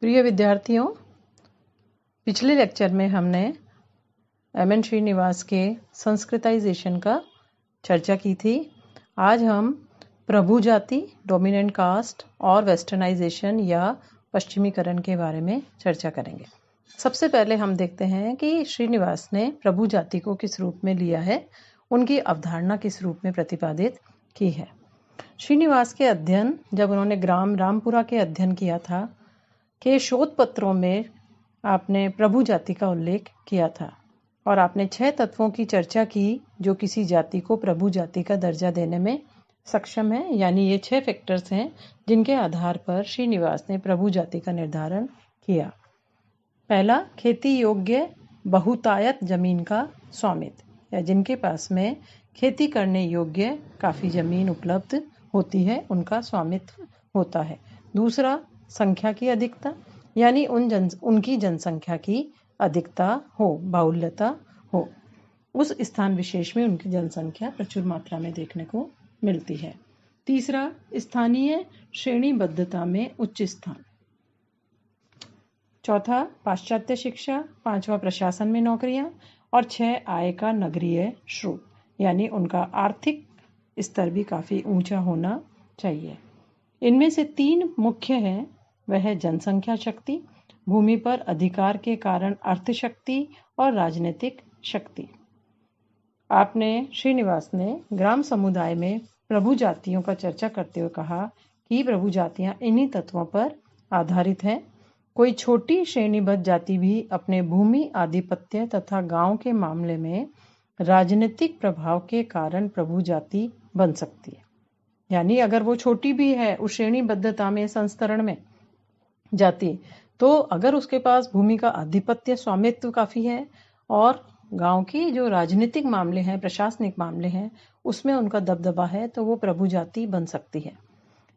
प्रिय विद्यार्थियों, पिछले लेक्चर में हमने एम.एन. श्रीनिवास के संस्कृताइजेशन का चर्चा की थी। आज हम प्रभु जाति, डोमिनेंट कास्ट और वेस्टर्नाइजेशन या पश्चिमीकरण के बारे में चर्चा करेंगे। सबसे पहले हम देखते हैं कि श्रीनिवास ने प्रभु जाति को किस रूप में लिया है, उनकी अवधारणा किस रूप में प्रतिपादित की है। श्रीनिवास के अध्ययन, जब उन्होंने ग्राम रामपुरा के अध्ययन किया था, के शोध पत्रों में आपने प्रभु जाति का उल्लेख किया था और आपने 6 तत्वों की चर्चा की जो किसी जाति को प्रभु जाति का दर्जा देने में सक्षम है। यानी ये 6 फैक्टर्स हैं जिनके आधार पर श्रीनिवास ने प्रभु जाति का निर्धारण किया। पहला, खेती योग्य बहुतायत जमीन का स्वामित्व, या जिनके पास में खेती करने योग्य काफ़ी जमीन उपलब्ध होती है, उनका स्वामित्व होता है। दूसरा, संख्या की अधिकता, यानी उनकी जनसंख्या की अधिकता हो, बाहुल्यता हो, उस स्थान विशेष में उनकी जनसंख्या प्रचुर मात्रा में देखने को मिलती है। तीसरा, स्थानीय श्रेणीबद्धता में उच्च स्थान। चौथा, पाश्चात्य शिक्षा। पांचवा, प्रशासन में नौकरियां। और 6, आय का नगरीय स्रोत, यानी उनका आर्थिक स्तर भी काफ़ी ऊंचा होना चाहिए। इनमें से 3 मुख्य हैं, वह है जनसंख्या शक्ति, भूमि पर अधिकार के कारण अर्थ शक्ति और राजनीतिक शक्ति। आपने श्रीनिवास ने ग्राम समुदाय में प्रभु जातियों का चर्चा करते हुए कहा कि प्रभु जातियां इन्हीं तत्वों पर आधारित हैं। कोई छोटी श्रेणीबद्ध जाति भी अपने भूमि आधिपत्य तथा गांव के मामले में राजनीतिक प्रभाव के कारण प्रभु जाति बन सकती है। यानी अगर वो छोटी भी है उस श्रेणीबद्धता में, संस्तरण में जाती, तो अगर उसके पास भूमि का आधिपत्य, स्वामित्व काफ़ी है और गांव की जो राजनीतिक मामले हैं, प्रशासनिक मामले हैं, उसमें उनका दबदबा है, तो वो प्रभु जाति बन सकती है।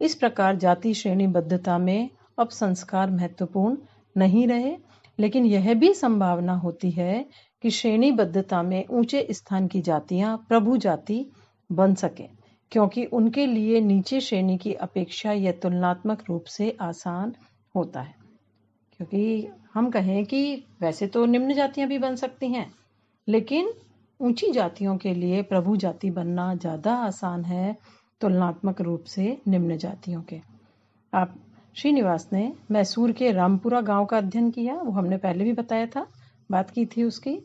इस प्रकार जाति श्रेणीबद्धता में अब संस्कार महत्वपूर्ण नहीं रहे, लेकिन यह भी संभावना होती है कि श्रेणीबद्धता में ऊंचे स्थान की जातियां प्रभु जाति बन सके, क्योंकि उनके लिए नीचे श्रेणी की अपेक्षा यह तुलनात्मक रूप से आसान होता है। क्योंकि हम कहें कि वैसे तो निम्न जातियां भी बन सकती हैं, लेकिन ऊंची जातियों के लिए प्रभु जाति बनना ज़्यादा आसान है तुलनात्मक रूप से निम्न जातियों के। आप श्रीनिवास ने मैसूर के रामपुरा गांव का अध्ययन किया, वो हमने पहले भी बताया था, बात की थी उसकी।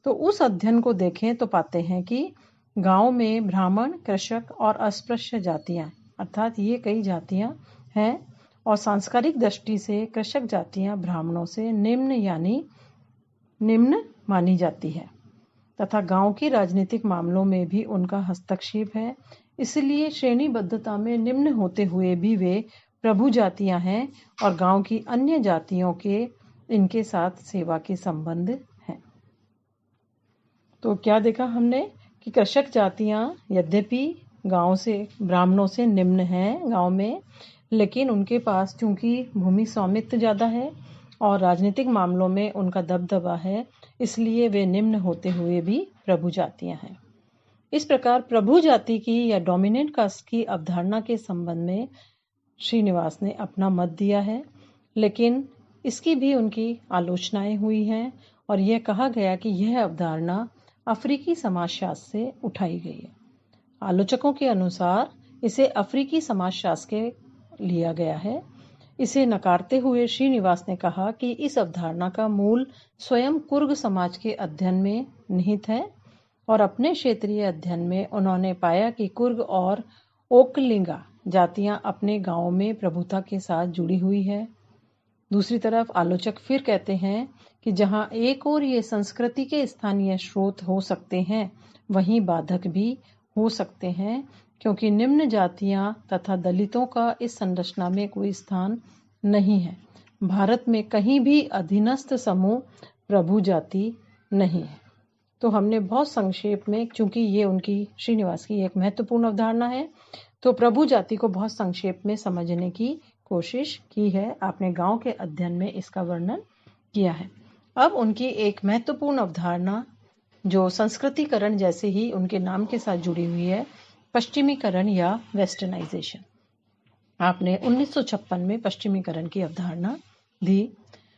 तो उस अध्ययन को देखें तो पाते हैं कि गांव में ब्राह्मण, कृषक और अस्पृश्य जातियां, अर्थात ये कई जातियां हैं, और सांस्कृतिक दृष्टि से कृषक जातियां ब्राह्मणों से निम्न यानी निम्न मानी जाती है, तथा गांव की राजनीतिक मामलों में भी उनका हस्तक्षेप है। इसलिए श्रेणीबद्धता में निम्न होते हुए भी वे प्रभु जातियां हैं और गांव की अन्य जातियों के इनके साथ सेवा के संबंध हैं। तो क्या देखा हमने कि कृषक जातियां यद्यपि गांव से, ब्राह्मणों से निम्न हैं गांव में, लेकिन उनके पास चूंकि भूमि स्वामित्व ज़्यादा है और राजनीतिक मामलों में उनका दबदबा है, इसलिए वे निम्न होते हुए भी प्रभु जातियां हैं। इस प्रकार प्रभु जाति की या डोमिनेंट कास्ट की अवधारणा के संबंध में श्रीनिवास ने अपना मत दिया है, लेकिन इसकी भी उनकी आलोचनाएं हुई हैं और यह कहा गया कि यह अवधारणा अफ्रीकी समाजशास्त्र से उठाई गई है। आलोचकों के अनुसार इसे अफ्रीकी समाजशास्त्र के लिया गया है। इसे नकारते हुए श्रीनिवास ने कहा कि इस अवधारणा का मूल स्वयं कुर्ग समाज के अध्ययन में निहित है और अपने क्षेत्रीय अध्ययन में उन्होंने पाया कि कुर्ग और ओकलिंगा जातियां अपने गांव में प्रभुता के साथ जुड़ी हुई है। दूसरी तरफ आलोचक फिर कहते हैं कि जहां एक और ये संस्कृति के स्थानीय स्रोत हो सकते हैं, वहीं बाधक भी हो सकते हैं, क्योंकि निम्न जातियां तथा दलितों का इस संरचना में कोई स्थान नहीं है। भारत में कहीं भी अधीनस्थ समूह प्रभु जाति नहीं है। तो हमने बहुत संक्षेप में, चूंकि ये उनकी श्रीनिवास की एक महत्वपूर्ण अवधारणा है, तो प्रभु जाति को बहुत संक्षेप में समझने की कोशिश की है। आपने गांव के अध्ययन में इसका वर्णन किया है। अब उनकी एक महत्वपूर्ण अवधारणा जो संस्कृतिकरण जैसे ही उनके नाम के साथ जुड़ी हुई है, पश्चिमीकरण या वेस्टर्नाइजेशन। आपने 1956 में पश्चिमीकरण की अवधारणा दी,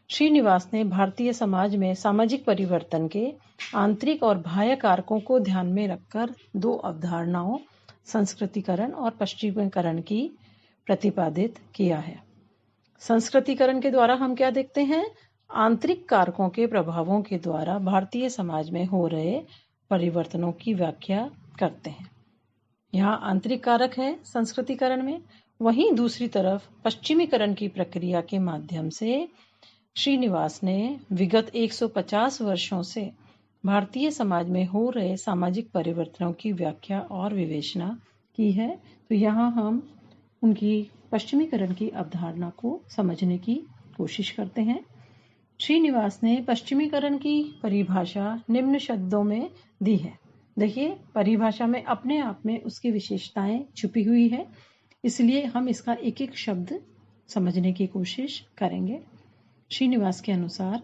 श्रीनिवास ने भारतीय समाज में सामाजिक परिवर्तन के आंतरिक और बाह्य कारकों को ध्यान में रखकर दो अवधारणाओं, संस्कृतिकरण और पश्चिमीकरण की प्रतिपादित किया है। संस्कृतिकरण के द्वारा हम क्या देखते हैं? आंतरिक कारकों के प्रभावों के द्वारा भारतीय समाज में हो रहे परिवर्तनों की व्याख्या करते हैं। यहाँ आंतरिक कारक है संस्कृतिकरण में, वहीं दूसरी तरफ पश्चिमीकरण की प्रक्रिया के माध्यम से श्रीनिवास ने विगत 150 वर्षों से भारतीय समाज में हो रहे सामाजिक परिवर्तनों की व्याख्या और विवेचना की है। तो यहाँ हम उनकी पश्चिमीकरण की अवधारणा को समझने की कोशिश करते हैं। श्रीनिवास ने पश्चिमीकरण की परिभाषा निम्न शब्दों में दी है। देखिए, परिभाषा में अपने आप में उसकी विशेषताएं छुपी हुई है, इसलिए हम इसका एक एक शब्द समझने की कोशिश करेंगे। श्रीनिवास के अनुसार,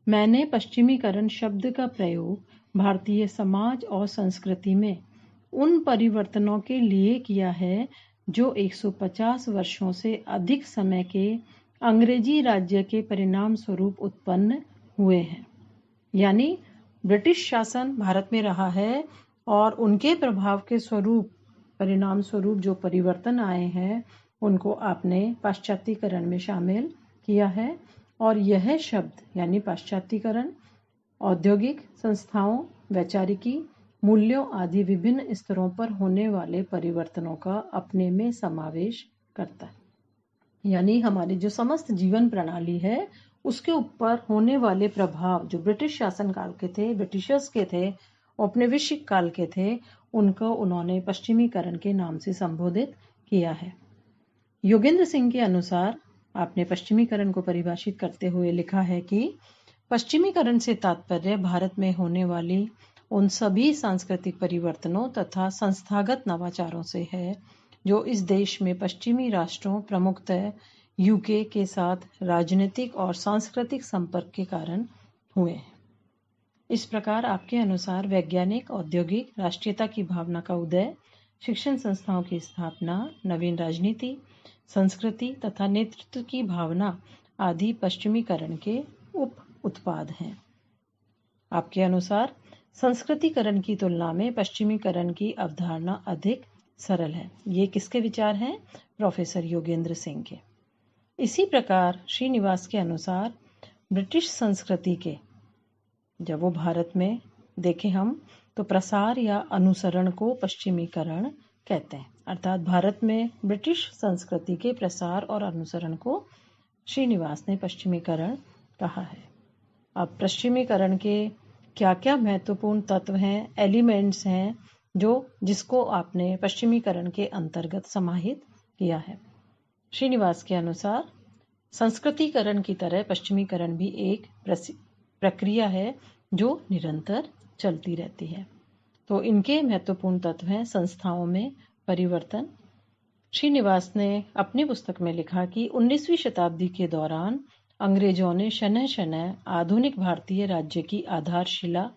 मैंने पश्चिमीकरण शब्द का प्रयोग भारतीय समाज और संस्कृति में उन परिवर्तनों के लिए किया है जो 150 वर्षों से अधिक समय के अंग्रेजी राज्य के परिणाम स्वरूप उत्पन्न हुए हैं। यानी ब्रिटिश शासन भारत में रहा है और उनके प्रभाव के स्वरूप, परिणाम स्वरूप जो परिवर्तन आए हैं उनको आपने पाश्चात्यकरण में शामिल किया है। और यह शब्द यानी पाश्चात्यकरण औद्योगिक संस्थाओं, वैचारिकी, मूल्यों आदि विभिन्न स्तरों पर होने वाले परिवर्तनों का अपने में समावेश करता है। यानी हमारी जो समस्त जीवन प्रणाली है उसके ऊपर होने वाले प्रभाव जो ब्रिटिश शासन काल के थे, ब्रिटिशर्स के थे, औपनिवेशिक काल के थे, उनको उन्होंने पश्चिमीकरण के नाम से संबोधित किया है। योगेंद्र सिंह के अनुसार आपने पश्चिमीकरण को परिभाषित करते हुए लिखा है कि पश्चिमीकरण से तात्पर्य भारत में होने वाली उन सभी सांस्कृतिक परिवर्तनों तथा संस्थागत नवाचारों से है जो इस देश में पश्चिमी राष्ट्रों, प्रमुखतः यूके के साथ राजनीतिक और सांस्कृतिक संपर्क के कारण हुए हैं। इस प्रकार आपके अनुसार वैज्ञानिक, औद्योगिक, राष्ट्रीयता की भावना का उदय, शिक्षण संस्थाओं की स्थापना, नवीन राजनीति, संस्कृति तथा नेतृत्व की भावना आदि पश्चिमीकरण के उप उत्पाद हैं। आपके अनुसार संस्कृतिकरण की तुलना में पश्चिमीकरण की अवधारणा अधिक सरल है। ये किसके विचार हैं? प्रोफेसर योगेंद्र सिंह के। इसी प्रकार श्रीनिवास के अनुसार ब्रिटिश संस्कृति के, जब वो भारत में देखें हम, तो प्रसार या अनुसरण को पश्चिमीकरण कहते हैं। अर्थात भारत में ब्रिटिश संस्कृति के प्रसार और अनुसरण को श्रीनिवास ने पश्चिमीकरण कहा है। अब पश्चिमीकरण के क्या क्या महत्वपूर्ण तत्व हैं, एलिमेंट्स हैं जिसको आपने पश्चिमीकरण के अंतर्गत समाहित किया है। श्रीनिवास के अनुसार संस्कृतिकरण की तरह पश्चिमीकरण भी एक प्रक्रिया है जो निरंतर चलती रहती है। तो इनके महत्वपूर्ण तत्व हैं संस्थाओं में परिवर्तन। श्रीनिवास ने अपनी पुस्तक में लिखा कि 19वीं शताब्दी के दौरान अंग्रेजों ने शनह शनह आधुनिक भारतीय राज्य की आधारशिला,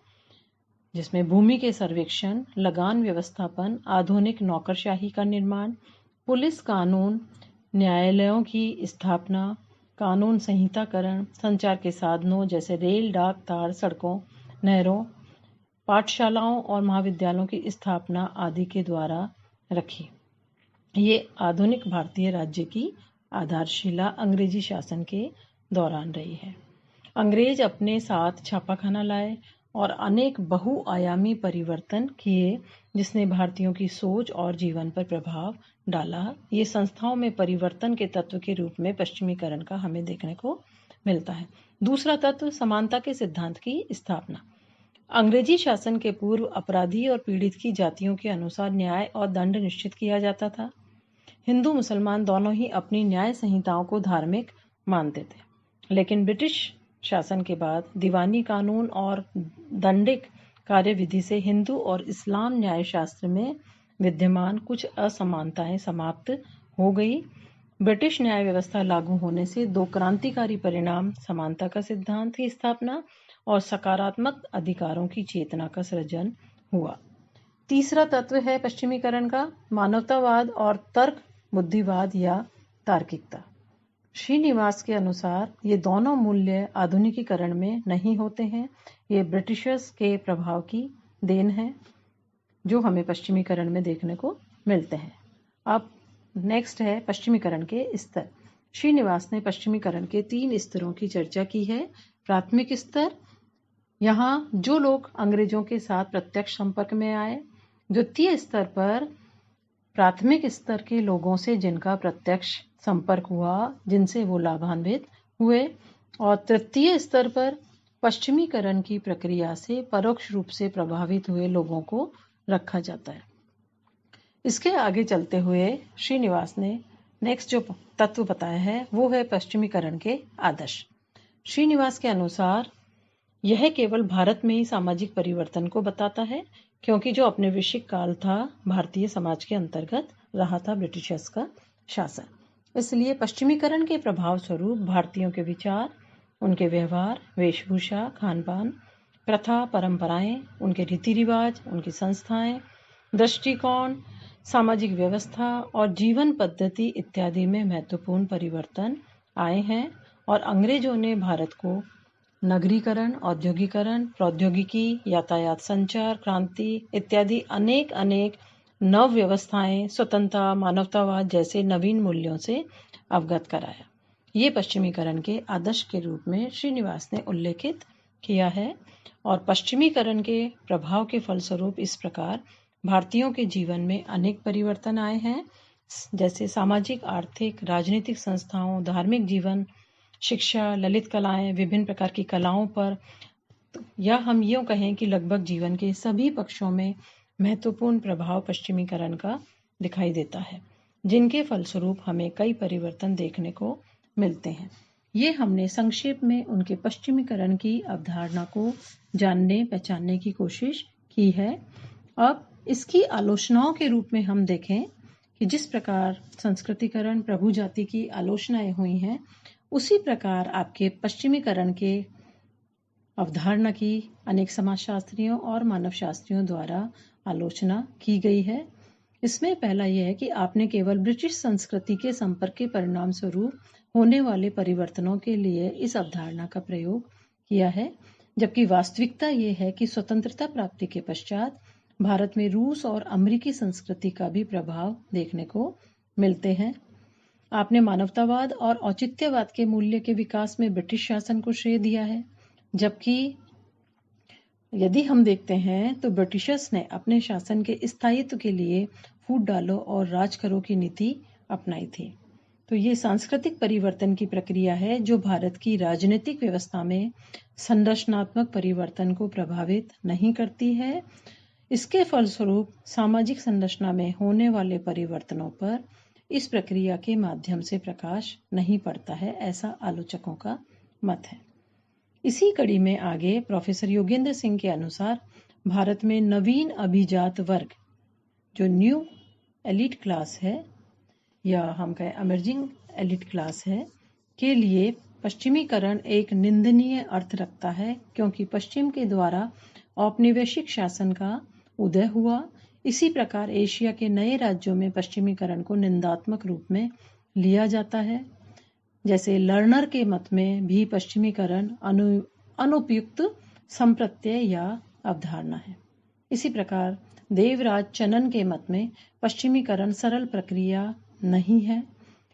जिसमें भूमि के सर्वेक्षण, लगान व्यवस्थापन, आधुनिक नौकरशाही का निर्माण, पुलिस कानून, न्यायालयों की स्थापना, कानून संहिताकरण, संचार के साधनों जैसे रेल, डाक, तार, सड़कों, नहरों, पाठशालाओं और महाविद्यालयों की स्थापना आदि के द्वारा रखी। ये आधुनिक भारतीय राज्य की आधारशिला अंग्रेजी शासन के दौरान रही है। अंग्रेज अपने साथ छापाखाना लाए और अनेक बहुआयामी परिवर्तन किए जिसने भारतीयों की सोच और जीवन पर प्रभाव डाला। ये संस्थाओं में परिवर्तन के तत्व के रूप में पश्चिमीकरण का हमें देखने को मिलता है। दूसरा तत्व समानता के सिद्धांत की स्थापना। अंग्रेजी शासन के पूर्व अपराधी और पीड़ित की जातियों के अनुसार न्याय और दंड निश्चित किया जाता था। हिंदू मुसलमान दोनों ही अपनी न्याय संहिताओं को धार्मिक मानते थे, लेकिन ब्रिटिश शासन के बाद दीवानी कानून और दंडिक कार्यविधि से हिंदू और इस्लाम न्याय शास्त्र में विद्यमान कुछ असमानताएं समाप्त हो गई। ब्रिटिश न्याय व्यवस्था लागू होने से दो क्रांतिकारी परिणाम, समानता का सिद्धांत की स्थापना और सकारात्मक अधिकारों की चेतना का सृजन हुआ। तीसरा तत्व है पश्चिमीकरण का मानवतावाद और तर्क बुद्धिवाद या तार्किकता। श्रीनिवास के अनुसार ये दोनों मूल्य आधुनिकीकरण में नहीं होते हैं, ये ब्रिटिशर्स के प्रभाव की देन है जो हमें पश्चिमीकरण में देखने को मिलते हैं। अब नेक्स्ट है पश्चिमीकरण के स्तर। श्रीनिवास ने पश्चिमीकरण के 3 स्तरों की चर्चा की है। प्राथमिक स्तर, यहाँ जो लोग अंग्रेजों के साथ प्रत्यक्ष संपर्क में आए। द्वितीय स्तर पर प्राथमिक स्तर के लोगों से जिनका प्रत्यक्ष संपर्क हुआ, जिनसे वो लाभान्वित हुए। और तृतीय स्तर पर पश्चिमीकरण की प्रक्रिया से परोक्ष रूप से प्रभावित हुए लोगों को रखा जाता है। इसके आगे चलते हुए श्रीनिवास ने नेक्स्ट जो तत्व बताया है वो है पश्चिमीकरण के आदर्श। श्रीनिवास के अनुसार यह केवल भारत में ही सामाजिक परिवर्तन को बताता है, क्योंकि जो औपनिवेशिक काल था भारतीय समाज के अंतर्गत रहा था ब्रिटिशर्स का शासन। इसलिए पश्चिमीकरण के प्रभाव स्वरूप भारतीयों के विचार, उनके व्यवहार, वेशभूषा, खान पान, प्रथा, परंपराएं, उनके रीति रिवाज, उनकी संस्थाएं, दृष्टिकोण, सामाजिक व्यवस्था और जीवन पद्धति इत्यादि में महत्वपूर्ण परिवर्तन आए हैं। और अंग्रेजों ने भारत को नगरीकरण, औद्योगिकरण, प्रौद्योगिकी, यातायात संचार क्रांति इत्यादि अनेक नव व्यवस्थाएं, स्वतंत्रता, मानवतावाद जैसे नवीन मूल्यों से अवगत कराया। ये पश्चिमीकरण के आदर्श के रूप में श्रीनिवास ने उल्लेखित किया है। और पश्चिमीकरण के प्रभाव के फलस्वरूप इस प्रकार भारतीयों के जीवन में अनेक परिवर्तन आए हैं, जैसे सामाजिक, आर्थिक, राजनीतिक संस्थाओं, धार्मिक जीवन, शिक्षा, ललित कलाएं, विभिन्न प्रकार की कलाओं पर, या हम यूँ कहें कि लगभग जीवन के सभी पक्षों में महत्वपूर्ण प्रभाव पश्चिमीकरण का दिखाई देता है, जिनके फलस्वरूप हमें कई परिवर्तन देखने को मिलते हैं। ये हमने संक्षेप में उनके पश्चिमीकरण की अवधारणा को जानने पहचानने की कोशिश की है। अब इसकी आलोचनाओं के रूप में हम देखें कि जिस प्रकार संस्कृतिकरण, प्रभु जाति की आलोचनाएं हुई हैं, उसी प्रकार आपके पश्चिमीकरण के अवधारणा की अनेक समाजशास्त्रियों और मानवशास्त्रियों द्वारा आलोचना की गई है। इसमें पहला यह है कि आपने केवल ब्रिटिश संस्कृति के संपर्क के परिणाम स्वरूप होने वाले परिवर्तनों के लिए इस अवधारणा का प्रयोग किया है, जबकि वास्तविकता यह है कि स्वतंत्रता प्राप्ति के पश्चात भारत में रूस और अमेरिकी संस्कृति का भी प्रभाव देखने को मिलते हैं। आपने मानवतावाद और औचित्यवाद के मूल्य के विकास में ब्रिटिश शासन को श्रेय दिया है, जबकि यदि हम देखते हैं तो ब्रिटिशर्स ने अपने शासन के स्थायित्व के लिए फूट डालो और राज करो की नीति अपनाई थी। तो ये सांस्कृतिक परिवर्तन की प्रक्रिया है जो भारत की राजनीतिक व्यवस्था में संरचनात्मक परिवर्तन को प्रभावित नहीं करती है। इसके फलस्वरूप सामाजिक संरचना में होने वाले परिवर्तनों पर इस प्रक्रिया के माध्यम से प्रकाश नहीं पड़ता है, ऐसा आलोचकों का मत है। इसी कड़ी में आगे प्रोफेसर योगेंद्र सिंह के अनुसार भारत में नवीन अभिजात वर्ग, जो न्यू एलिट क्लास है या हम कहें इमर्जिंग एलिट क्लास है, के लिए पश्चिमीकरण एक निंदनीय अर्थ रखता है, क्योंकि पश्चिम के द्वारा औपनिवेशिक शासन का उदय हुआ। इसी प्रकार एशिया के नए राज्यों में पश्चिमीकरण को निंदात्मक रूप में लिया जाता है। जैसे लर्नर के मत में भी पश्चिमीकरण अनुपयुक्त संप्रत्यय या अवधारणा है। इसी प्रकार देवराज चनन के मत में पश्चिमीकरण सरल प्रक्रिया नहीं है,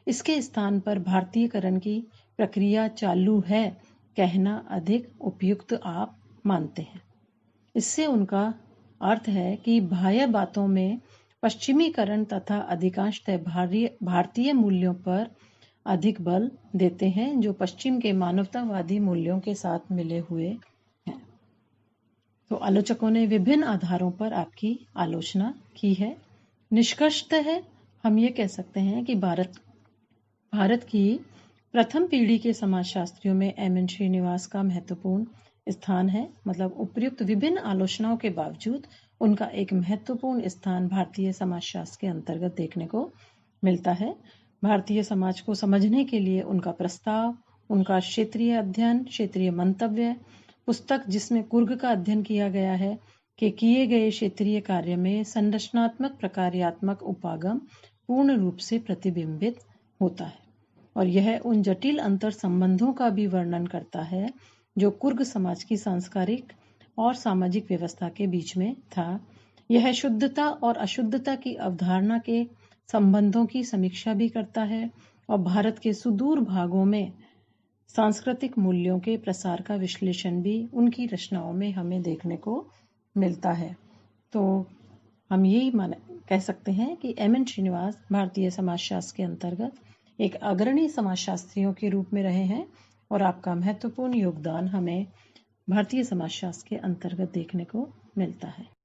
इसके स्थान पर भारतीयकरण की प्रक्रिया चालू है कहना अधिक उपयुक्त आप मानते हैं। इससे उनका अर्थ है कि बाह्य बातों में पश्चिमीकरण तथा अधिकांशतः भारतीय मूल्यों पर अधिक बल देते हैं, जो पश्चिम के मानवतावादी मूल्यों के साथ मिले हुए हैं। तो आलोचकों ने विभिन्न आधारों पर आपकी आलोचना की है। निष्कर्षतः हम ये कह सकते हैं कि भारत की प्रथम पीढ़ी के समाजशास्त्रियों में एम.एन. श्रीनिवास का महत्वपूर्ण स्थान है। मतलब उपर्युक्त विभिन्न आलोचनाओं के बावजूद उनका एक महत्वपूर्ण स्थान भारतीय समाजशास्त्र के अंतर्गत देखने को मिलता है। भारतीय समाज को समझने के लिए उनका प्रस्ताव, उनका क्षेत्रीय अध्ययन, क्षेत्रीय मंतव्य, पुस्तक जिसमें कुर्ग का अध्ययन किया गया है कि किए गए क्षेत्रीय कार्य में संरचनात्मक प्रकार्यात्मक उपागम पूर्ण रूप से प्रतिबिंबित होता है। और यह उन जटिल अंतर संबंधों का भी वर्णन करता है जो कुर्ग समाज की सांस्कृतिक और सामाजिक व्यवस्था के बीच में था। यह शुद्धता और अशुद्धता की अवधारणा के संबंधों की समीक्षा भी करता है और भारत के सुदूर भागों में सांस्कृतिक मूल्यों के प्रसार का विश्लेषण भी उनकी रचनाओं में हमें देखने को मिलता है। तो हम यही कह सकते हैं कि एम.एन. श्रीनिवास भारतीय समाजशास्त्र के अंतर्गत एक अग्रणी समाजशास्त्रियों के रूप में रहे हैं और आपका महत्वपूर्ण योगदान हमें भारतीय समाजशास्त्र के अंतर्गत देखने को मिलता है।